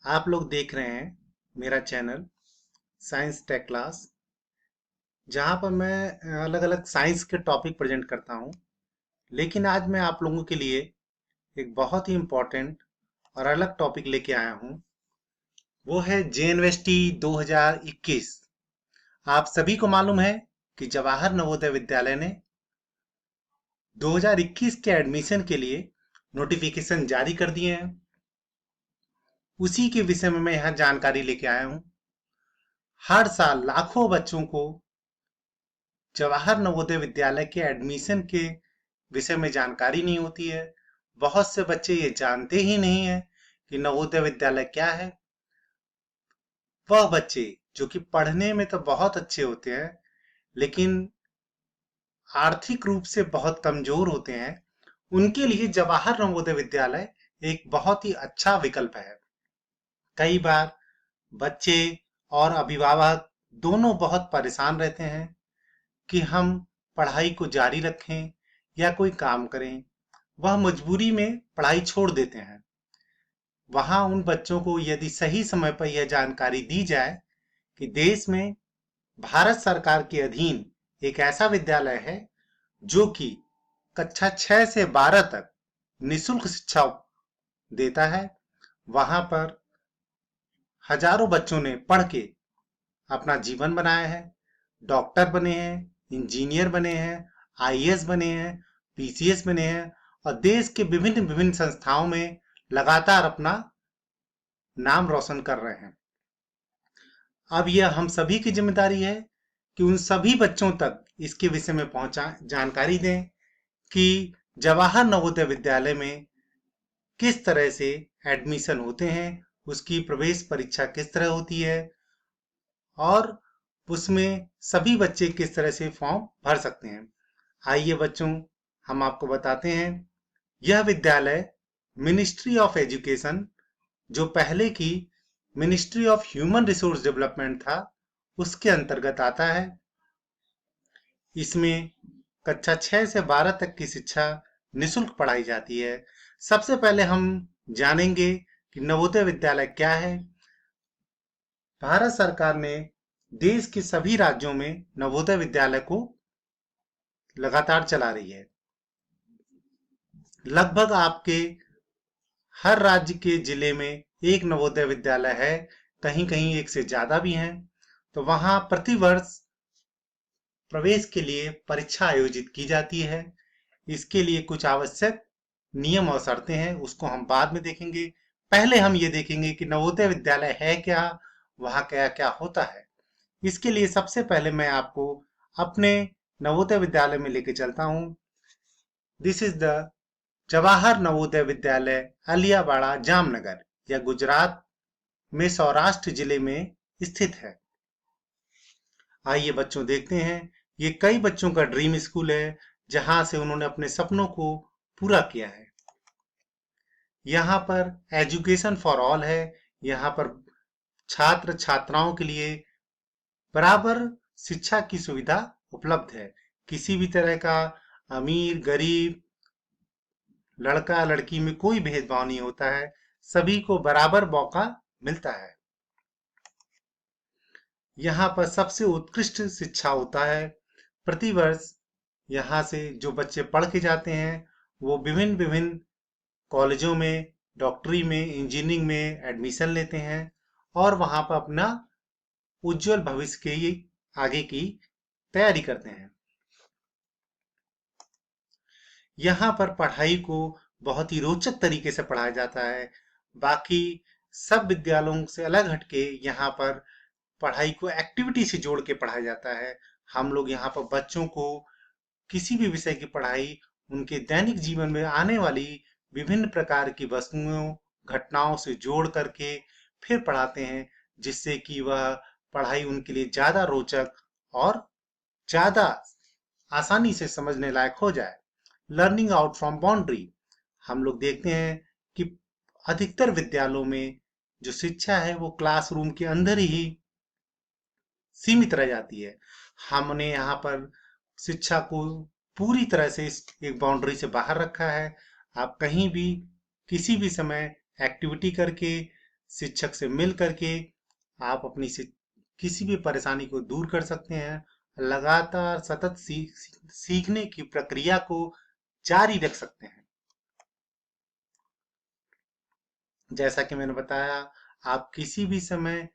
आप लोग देख रहे हैं मेरा चैनल साइंस टेक क्लास, जहां पर मैं अलग अलग साइंस के टॉपिक प्रेजेंट करता हूं। लेकिन आज मैं आप लोगों के लिए एक बहुत ही इम्पोर्टेंट और अलग टॉपिक लेके आया हूं। वो है जेएनवीएसटी 2021। आप सभी को मालूम है कि जवाहर नवोदय विद्यालय ने 2021 के एडमिशन के लिए नोटिफिकेशन जारी कर दिए हैं। उसी के विषय में मैं यहाँ जानकारी लेके आया हूँ। हर साल लाखों बच्चों को जवाहर नवोदय विद्यालय के एडमिशन के विषय में जानकारी नहीं होती है। बहुत से बच्चे ये जानते ही नहीं है कि नवोदय विद्यालय क्या है। वह बच्चे जो कि पढ़ने में तो बहुत अच्छे होते हैं, लेकिन आर्थिक रूप से बहुत कमजोर होते हैं, उनके लिए जवाहर नवोदय विद्यालय एक बहुत ही अच्छा विकल्प है। कई बार बच्चे और अभिभावक दोनों बहुत परेशान रहते हैं कि हम पढ़ाई को जारी रखें या कोई काम करें। वह मजबूरी में पढ़ाई छोड़ देते हैं। वहां उन बच्चों को यदि सही समय पर यह जानकारी दी जाए कि देश में भारत सरकार के अधीन एक ऐसा विद्यालय है जो कि कक्षा 6 से 12 तक निःशुल्क शिक्षा देता है। वहां पर हजारों बच्चों ने पढ़ के अपना जीवन बनाया है, डॉक्टर बने हैं, इंजीनियर बने हैं, आईएएस बने हैं, पीसीएस बने हैं और देश के विभिन्न विभिन्न संस्थाओं में लगातार अपना नाम रोशन कर रहे हैं। अब यह हम सभी की जिम्मेदारी है कि उन सभी बच्चों तक इसके विषय में पहुंचा जानकारी दें कि जवाहर नवोदय विद्यालय में किस तरह से एडमिशन होते हैं, उसकी प्रवेश परीक्षा किस तरह होती है और उसमें सभी बच्चे किस तरह से फॉर्म भर सकते हैं। आइए बच्चों, हम आपको बताते हैं। यह विद्यालय मिनिस्ट्री ऑफ एजुकेशन, जो पहले की ministry of human resource development था, उसके अंतर्गत आता है। इसमें कक्षा 6 से 12 तक की शिक्षा निःशुल्क पढ़ाई जाती है। सबसे पहले हम जानेंगे कि नवोदय विद्यालय क्या है। भारत सरकार ने देश के सभी राज्यों में नवोदय विद्यालय को लगातार चला रही है। लगभग आपके हर राज्य के जिले में एक नवोदय विद्यालय है, कहीं कहीं एक से ज्यादा भी हैं। तो वहां प्रतिवर्ष प्रवेश के लिए परीक्षा आयोजित की जाती है। इसके लिए कुछ आवश्यक नियम और शर्तें हैं, उसको हम बाद में देखेंगे। पहले हम ये देखेंगे कि नवोदय विद्यालय है क्या, वहां क्या क्या होता है। इसके लिए सबसे पहले मैं आपको अपने नवोदय विद्यालय में लेके चलता हूँ। This is the Jawahar Navodaya Vidyalaya अलियावाड़ा Jamnagar, यह गुजरात में सौराष्ट्र जिले में स्थित है। आइए बच्चों देखते हैं। ये कई बच्चों का ड्रीम स्कूल है, जहां से उन्होंने अपने सपनों को पूरा किया है। यहाँ पर एजुकेशन फॉर ऑल है। यहाँ पर छात्र छात्राओं के लिए बराबर शिक्षा की सुविधा उपलब्ध है। किसी भी तरह का अमीर गरीब, लड़का लड़की में कोई भेदभाव नहीं होता है। सभी को बराबर मौका मिलता है। यहाँ पर सबसे उत्कृष्ट शिक्षा होता है। प्रतिवर्ष यहाँ से जो बच्चे पढ़ के जाते हैं, वो विभिन्न विभिन्न कॉलेजों में, डॉक्टरी में, इंजीनियरिंग में एडमिशन लेते हैं और वहां पर अपना उज्जवल भविष्य की आगे की तैयारी करते हैं। यहाँ पर पढ़ाई को बहुत ही रोचक तरीके से पढ़ाया जाता है। बाकी सब विद्यालयों से अलग हटके यहाँ पर पढ़ाई को एक्टिविटी से जोड़ के पढ़ाया जाता है। हम लोग यहाँ पर बच्चों को किसी भी विषय की पढ़ाई उनके दैनिक जीवन में आने वाली विभिन्न प्रकार की वस्तुओं, घटनाओं से जोड़ करके फिर पढ़ाते हैं, जिससे कि वह पढ़ाई उनके लिए ज्यादा रोचक और ज्यादा आसानी से समझने लायक हो जाए। लर्निंग आउट फ्रॉम बाउंड्री, हम लोग देखते हैं कि अधिकतर विद्यालयों में जो शिक्षा है वो क्लासरूम के अंदर ही सीमित रह जाती है। हमने यहाँ पर शिक्षा को पूरी तरह से इस एक बाउंड्री से बाहर रखा है। आप कहीं भी किसी भी समय एक्टिविटी करके शिक्षक से मिल करके आप अपनी किसी भी परेशानी को दूर कर सकते हैं। लगातार सतत सीखने की प्रक्रिया को जारी रख सकते हैं। जैसा कि मैंने बताया, आप किसी भी समय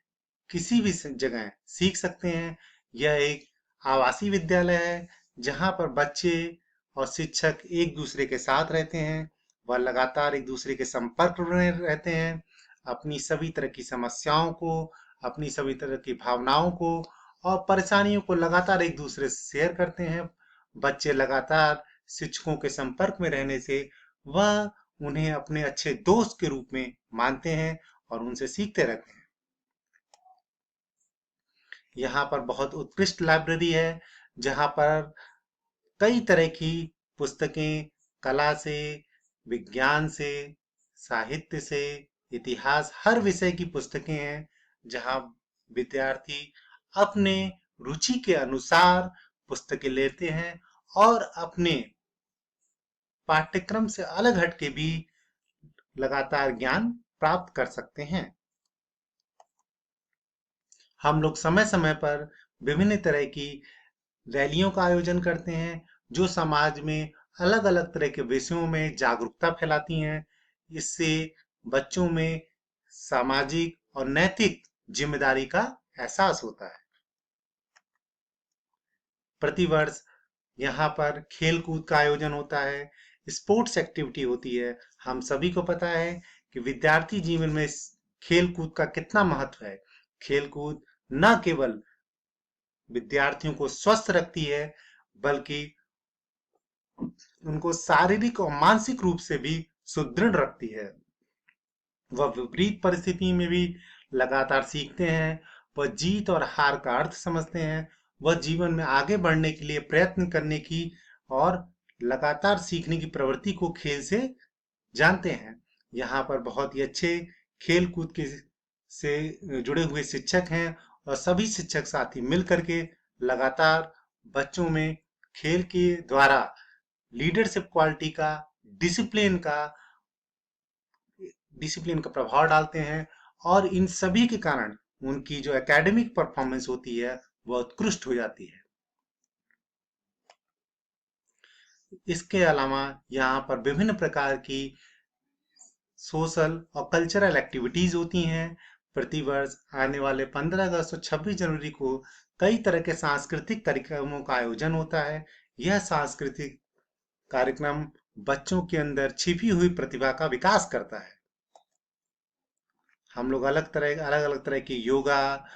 किसी भी जगह सीख सकते हैं। यह एक आवासीय विद्यालय है जहां पर बच्चे और शिक्षक एक दूसरे के साथ रहते हैं। वह लगातार एक दूसरे के संपर्क में रहते हैं। अपनी सभी तरह की समस्याओं को, अपनी सभी तरह की भावनाओं को और परेशानियों को लगातार एक दूसरे से शेयर करते हैं। बच्चे लगातार शिक्षकों के संपर्क में रहने से वह उन्हें अपने अच्छे दोस्त के रूप में मानते हैं और उनसे सीखते रहते हैं। यहाँ पर बहुत उत्कृष्ट लाइब्रेरी है जहाँ पर कई तरह की पुस्तकें, कला से, विज्ञान से, साहित्य से, इतिहास, हर विषय की पुस्तकें हैं जहाँ विद्यार्थी अपने रुचि के अनुसार पुस्तकें लेते हैं और अपने पाठ्यक्रम से अलग हटके भी लगातार ज्ञान प्राप्त कर सकते हैं। हम लोग समय समय पर विभिन्न तरह की रैलियों का आयोजन करते हैं जो समाज में अलग अलग तरह के विषयों में जागरूकता फैलाती हैं। इससे बच्चों में सामाजिक और नैतिक जिम्मेदारी का एहसास होता है। प्रतिवर्ष यहाँ पर खेल कूद का आयोजन होता है, स्पोर्ट्स एक्टिविटी होती है। हम सभी को पता है कि विद्यार्थी जीवन में खेल कूद का कितना महत्व है। खेल कूद न केवल विद्यार्थियों को स्वस्थ रखती है बल्कि उनको शारीरिक और मानसिक रूप से भी सुदृढ़ रखती है। वह विपरीत परिस्थिति में भी लगातार सीखते हैं। वह जीत और हार का अर्थ समझते हैं। वह जीवन में आगे बढ़ने के लिए प्रयत्न करने की और लगातार सीखने की प्रवृत्ति को खेल से जानते हैं। यहाँ पर बहुत ही अच्छे खेल कूद के से जुड़े हुए शिक्षक हैं और सभी शिक्षक साथी मिल करके लगातार बच्चों में खेल के द्वारा लीडरशिप क्वालिटी का, डिसिप्लिन का प्रभाव डालते हैं और इन सभी के कारण उनकी जो एकेडमिक परफॉर्मेंस होती है वह उत्कृष्ट हो जाती है। इसके अलावा यहाँ पर विभिन्न प्रकार की सोशल और कल्चरल एक्टिविटीज होती हैं। प्रतिवर्ष आने वाले 15 अगस्त और 26 जनवरी को कई तरह के सांस्कृतिक कार्यक्रमों का आयोजन होता है। यह सांस्कृतिक कार्यक्रम बच्चों के अंदर छिपी हुई प्रतिभा का विकास करता है। हम लोग अलग अलग तरह के योगा,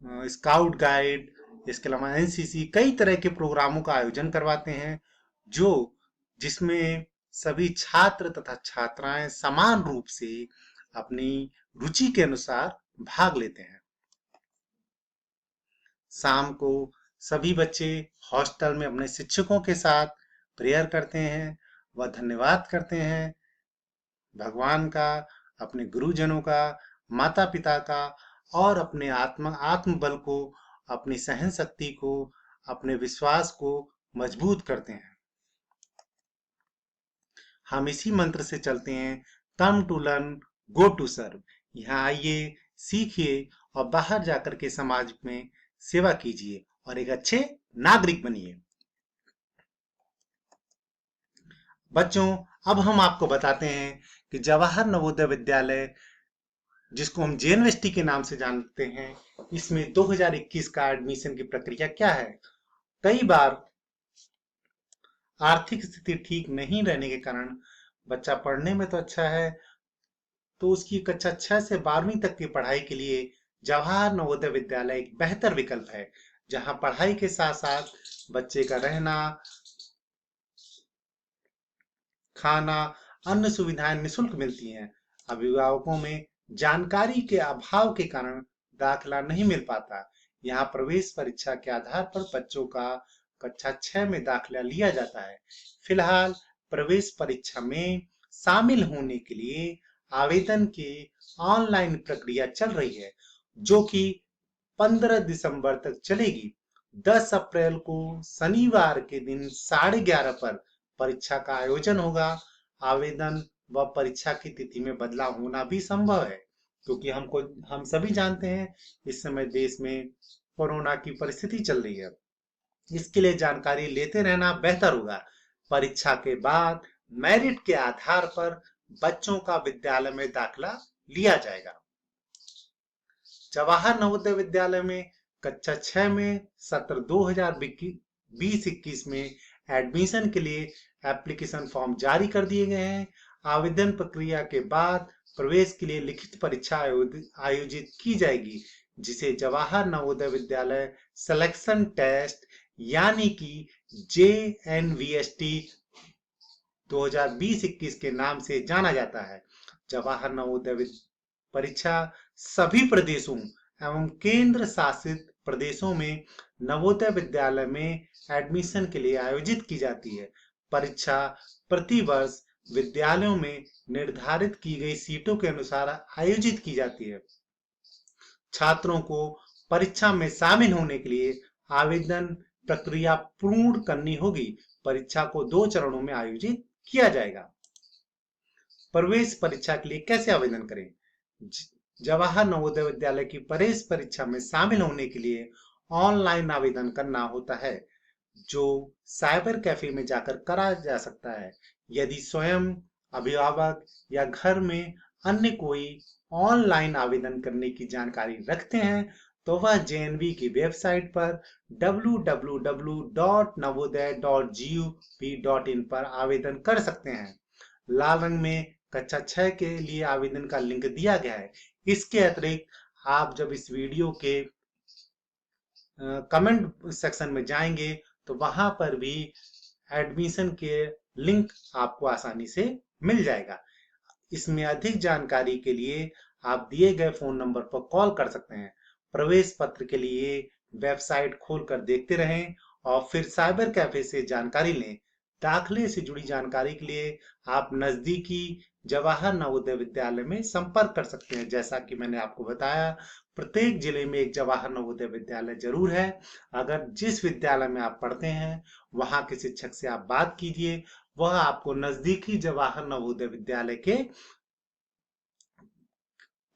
स्काउट गाइड, इसके अलावा एनसीसी, कई तरह के प्रोग्रामों का आयोजन करवाते हैं जिसमें सभी छात्र तथा छात्राएं समान रूप से अपनी रुचि के अनुसार भाग लेते हैं। शाम को सभी बच्चे हॉस्टल में अपने शिक्षकों के साथ प्रेयर करते हैं। वह धन्यवाद करते हैं भगवान का, अपने गुरुजनों का, माता पिता का और अपने आत्मबल को, अपनी सहन शक्ति को, अपने विश्वास को मजबूत करते हैं। हम इसी मंत्र से चलते हैं, come to learn, go to serve. यहाँ आइए, सीखिए और बाहर जाकर के समाज में सेवा कीजिए और एक अच्छे नागरिक बनिए। बच्चों, अब हम आपको बताते हैं कि जवाहर नवोदय विद्यालय, जिसको हम जेएनवीएसटी के नाम से जानते हैं, इसमें 2021 का एडमिशन की प्रक्रिया क्या है। कई बार आर्थिक स्थिति ठीक नहीं रहने के कारण बच्चा पढ़ने में तो अच्छा है, तो उसकी कक्षा 6 से 12वीं तक की पढ़ाई के लिए जवाहर नवोदय विद्यालय एक बेहतर विकल्प है, जहां पढ़ाई के साथ साथ बच्चे का रहना, खाना, अन्य सुविधाएं निःशुल्क मिलती हैं। अभिभावकों में जानकारी के अभाव के कारण दाखिला नहीं मिल पाता। यहाँ प्रवेश परीक्षा के आधार पर बच्चों का कक्षा 6 में दाखिला लिया जाता है। फिलहाल प्रवेश परीक्षा में शामिल होने के लिए आवेदन की ऑनलाइन प्रक्रिया चल रही है, जो कि 15 दिसंबर तक चलेगी। 10 अप्रैल को शनिवार के दिन 11:30 पर परीक्षा का आयोजन होगा। आवेदन व परीक्षा की तिथि में बदलाव होना भी संभव है, क्योंकि हम सभी जानते हैं इस समय देश में कोरोना की परिस्थिति चल रही है। इसके लिए जानकारी लेते रहना बेहतर होगा। परीक्षा के बाद मेरिट के आधार पर बच्चों का विद्यालय में दाखिला लिया जाएगा। जवाहर नवोदय विद्यालय में कक्षा 6 में सत्र 2020-21 में एडमिशन के लिए एप्लीकेशन फॉर्म जारी कर दिए गए हैं। आवेदन प्रक्रिया के बाद प्रवेश के लिए लिखित परीक्षा आयोजित की जाएगी, जिसे जवाहर नवोदय विद्यालय सिलेक्शन टेस्ट यानी कि JNVST 2020-21 के नाम से जाना जाता है। जवाहर नवोदय परीक्षा सभी प्रदेशों एवं केंद्र शासित प्रदेशों में नवोदय विद्यालय में एडमिशन के लिए आयोजित की जाती है। परीक्षा प्रति वर्ष विद्यालयों में निर्धारित की गई सीटों के अनुसार आयोजित की जाती है। छात्रों को परीक्षा में शामिल होने के लिए आवेदन प्रक्रिया पूर्ण करनी होगी। परीक्षा को 2 चरणों में आयोजित किया जाएगा। प्रवेश परीक्षा के लिए कैसे आवेदन करें? जवाहर नवोदय विद्यालय की प्रवेश परीक्षा में शामिल होने के लिए ऑनलाइन आवेदन करना होता है, जो साइबर कैफे में जाकर करा जा सकता है। यदि स्वयं, अभिभावक या घर में अन्य कोई ऑनलाइन आवेदन करने की जानकारी रखते हैं तो वह JNV की वेबसाइट पर www.navodaya.gov.in पर आवेदन कर सकते हैं। लाल रंग में कक्षा 6 के लिए आवेदन का लिंक दिया गया है। इसके अतिरिक्त आप जब इस वीडियो के कमेंट सेक्शन में जाएंगे तो वहां पर भी एडमिशन के लिंक आपको आसानी से मिल जाएगा। इसमें अधिक जानकारी के लिए आप दिए गए फोन नंबर पर कॉल कर सकते हैं। प्रवेश पत्र के लिए वेबसाइट खोलकर देखते रहें और फिर साइबर कैफे से जानकारी लें। दाखिले से जुड़ी जानकारी के लिए आप नजदीकी जवाहर नवोदय विद्यालय में संपर्क कर सकते हैं। जैसा कि मैंने आपको बताया, प्रत्येक जिले में एक जवाहर नवोदय विद्यालय जरूर है। अगर जिस विद्यालय में आप पढ़ते हैं वहां के शिक्षक से आप बात कीजिए, वह आपको नजदीकी जवाहर नवोदय विद्यालय के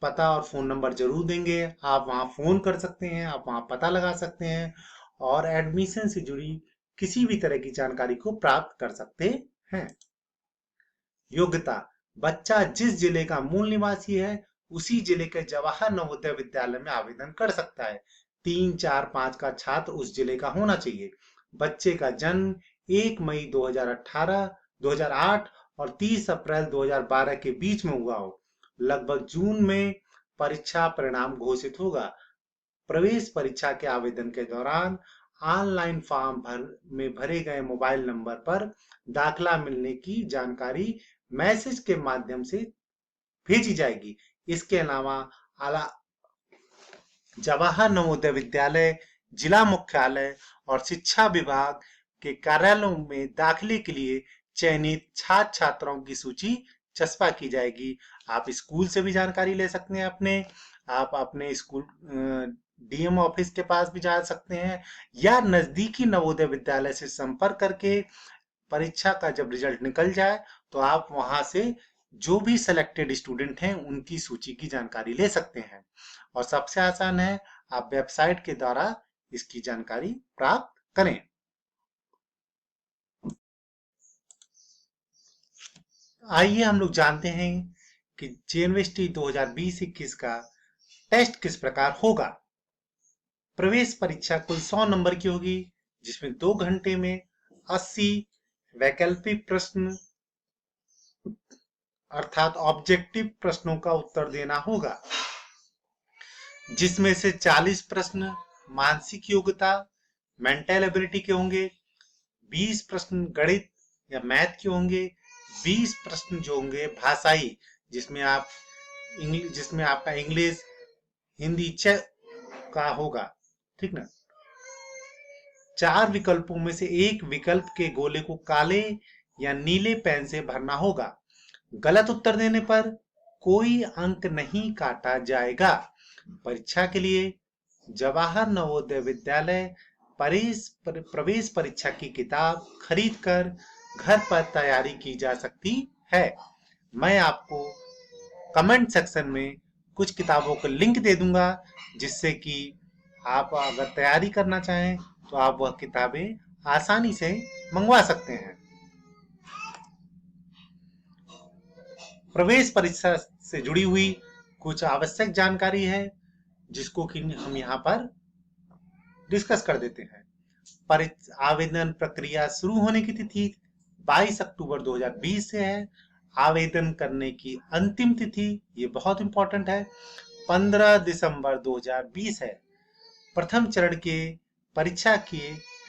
पता और फोन नंबर जरूर देंगे। आप वहां फोन कर सकते हैं, आप वहां पता लगा सकते हैं और एडमिशन से जुड़ी किसी भी तरह की जानकारी को प्राप्त कर सकते हैं। योग्यता: बच्चा जिस जिले का मूल निवासी है उसी जिले के जवाहर नवोदय विद्यालय में आवेदन कर सकता है। 3, 4, 5 का छात्र उस जिले का होना चाहिए। बच्चे का जन्म 1 मई 2018, 2008 और 30 अप्रैल 2012 के बीच में हुआ हो। लगभग जून में परीक्षा परिणाम घोषित होगा। प्रवेश परीक्षा के आवेदन के दौरान ऑनलाइन फॉर्म में भरे गए मोबाइल नंबर पर दाखिला मिलने की जानकारी मैसेज के माध्यम से भेजी जाएगी। इसके अलावा जवाहर नवोदय विद्यालय, जिला मुख्यालय और शिक्षा विभाग के कार्यालयों में दाखिले के लिए चयनित छात्र छात्राओं की सूची चस्पा की जाएगी। आप स्कूल से भी जानकारी ले सकते हैं। आप अपने स्कूल DM ऑफिस के पास भी जा सकते हैं या नजदीकी नवोदय विद्यालय से संपर्क करके परीक्षा का जब रिजल्ट निकल जाए तो आप वहां से जो भी सिलेक्टेड स्टूडेंट हैं उनकी सूची की जानकारी ले सकते हैं। और सबसे आसान है, आप वेबसाइट के द्वारा इसकी जानकारी प्राप्त करें। आइए हम लोग जानते हैं कि JNVST 2020-21 का टेस्ट किस प्रकार होगा। प्रवेश परीक्षा कुल 100 नंबर की होगी, जिसमें 2 घंटे में 80 वैकल्पिक प्रश्न अर्थात ऑब्जेक्टिव प्रश्नों का उत्तर देना होगा, जिसमें से 40 प्रश्न मानसिक योग्यता मेंटल एबिलिटी के होंगे, 20 प्रश्न गणित या मैथ के होंगे, 20 प्रश्न जो होंगे भाषाई, जिसमें आपका इंग्लिश, हिंदी का होगा, ठीक ना। 4 विकल्पों में से एक विकल्प के गोले को काले या नीले पेन से भरना होगा। गलत उत्तर देने पर कोई अंक नहीं काटा जाएगा। परीक्षा के लिए जवाहर नवोदय विद्यालय प्रवेश परीक्षा की किताब खरीदकर घर पर तैयारी की जा सकती है। मैं आपको कमेंट सेक्शन में कुछ किताबों को लिंक दे दूंगा, जिससे कि आप अगर तैयारी करना चाहें तो आप वह किताबें आसानी से मंगवा सकते हैं। प्रवेश परीक्षा से जुड़ी हुई कुछ आवश्यक जानकारी है, जिसको कि हम यहाँ पर डिस्कस कर देते हैं। आवेदन प्रक्रिया शुरू होने की तिथि 22 अक्टूबर 2020 से है। आवेदन करने की अंतिम तिथि, ये बहुत इंपॉर्टेंट है, 15 दिसंबर 2020 है। प्रथम चरण के परीक्षा के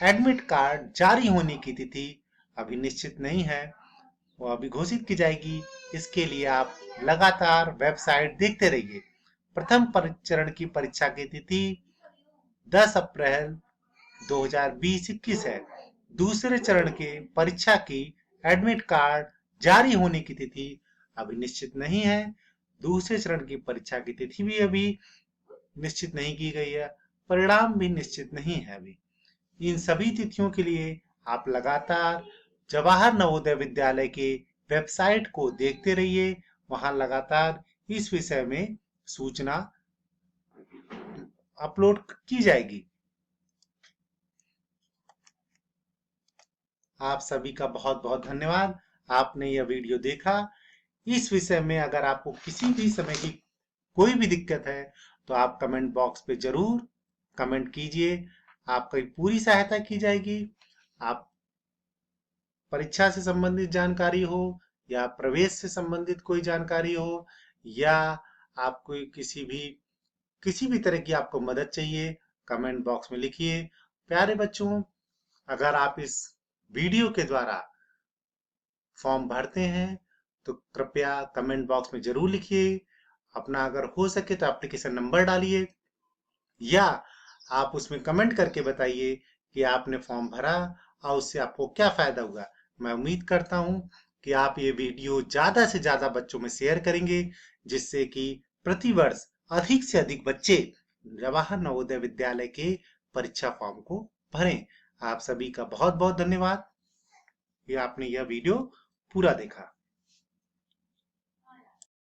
एडमिट कार्ड जारी होने की तिथि अभी निश्चित नहीं है, वो अभी घोषित की जाएगी। इसके लिए आप लगातार वेबसाइट देखते रहिए। प्रथम चरण की परीक्षा की तिथि 10 अप्रैल 2020-21 है। दूसरे चरण के परीक्षा की एडमिट कार्ड जारी होने की तिथि अभी निश्चित नहीं है। दूसरे चरण की परीक्षा की तिथि भी अभी निश्चित नहीं की गई है, परिणाम भी निश्चित नहीं है अभी। इन सभी तिथियों के लिए आप लगातार जवाहर नवोदय विद्यालय के वेबसाइट को देखते रहिए, वहां लगातार इस विषय में सूचना अपलोड की जाएगी। आप सभी का बहुत बहुत धन्यवाद, आपने यह वीडियो देखा। इस विषय में अगर आपको किसी भी समय की कोई भी दिक्कत है तो आप कमेंट बॉक्स पे जरूर कमेंट कीजिए, आपकी पूरी सहायता की जाएगी। आप परीक्षा से संबंधित जानकारी हो या प्रवेश से संबंधित कोई जानकारी हो, या आपको किसी भी तरह की आपको मदद चाहिए, कमेंट बॉक्स में लिखिए। प्यारे बच्चों, अगर आप इस वीडियो के द्वारा फॉर्म भरते हैं तो कृपया कमेंट बॉक्स में जरूर लिखिए। अपना अगर हो सके तो एप्लीकेशन नंबर डालिए, या आप उसमें कमेंट करके बताइए कि आपने फॉर्म भरा और उससे आपको क्या फायदा हुआ। मैं उम्मीद करता हूं कि आप ये वीडियो ज्यादा से ज्यादा बच्चों में शेयर करेंगे, जिससे कि प्रतिवर्ष अधिक से अधिक बच्चे जवाहर नवोदय विद्यालय के परीक्षा फॉर्म को भरें। आप सभी का बहुत बहुत धन्यवाद, ये आपने यह वीडियो पूरा देखा।